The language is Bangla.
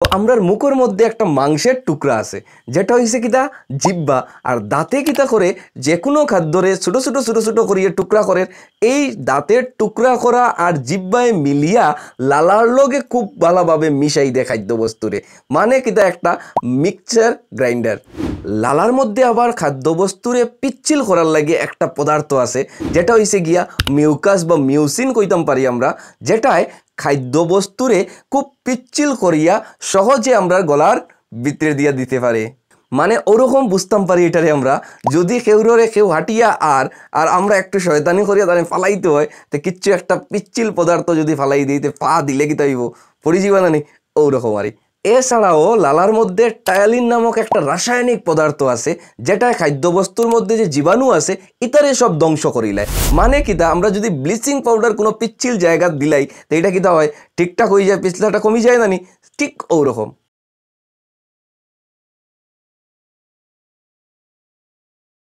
আমরার মুখের মধ্যে একটা মাংসের টুকরা আছে যেটা হইছে কিতা জিব্বা আর দাঁতে কিতা করে যে কোনো খাদ্যরে ছোট ছোট ছোট ছোট করিয়ে টুকরা করে এই দাঁতের টুকরা করা আর জিব্বায় মিলিয়া লালার লগে খুব ভালোভাবে মিশাই দেয় খাদ্যবস্তুরে মানে কিতা একটা মিক্সচার গ্রাইন্ডার লালার মধ্যে আবার খাদ্যবস্তুরে পিচ্ছিল করার লাগে একটা পদার্থ আছে যেটা হইছে গিয়া মিউকাস বা মিউসিন কইতাম পারি আমরা যেটায় খাদ্যবস্তুরে খুব পিচ্ছিল করিয়া সহজে আমরা গলার ভিতরে দিয়া দিতে পারে মানে ওরকম বুঝতাম পারি এটারে আমরা যদি কেউ হাঁটিয়া আর আমরা একটু শয়তানি করিয়া তাহলে ফালাইতে হয় তো কিচ্ছু একটা পিচ্ছিল পদার্থ যদি ফালাই দিতে পা দিলে কি তাইব পড়ি যাবা না নি ওরকম আরই এছাড়াও লালার মধ্যে টায়ালিন নামক একটা রাসায়নিক পদার্থ আছে যেটা খাদ্যবস্তুর মধ্যে যে জীবাণু আছে ইতারে সব ধ্বংস করিলায় মানে কিতা আমরা যদি ব্লিচিং পাউডার কোনো পিচ্ছিল জায়গা দিলাই তো এটা কিতা হয় ঠিকঠাক হয়ে যায় পিছলাটা কমে যায় না নি ঠিক ওরকম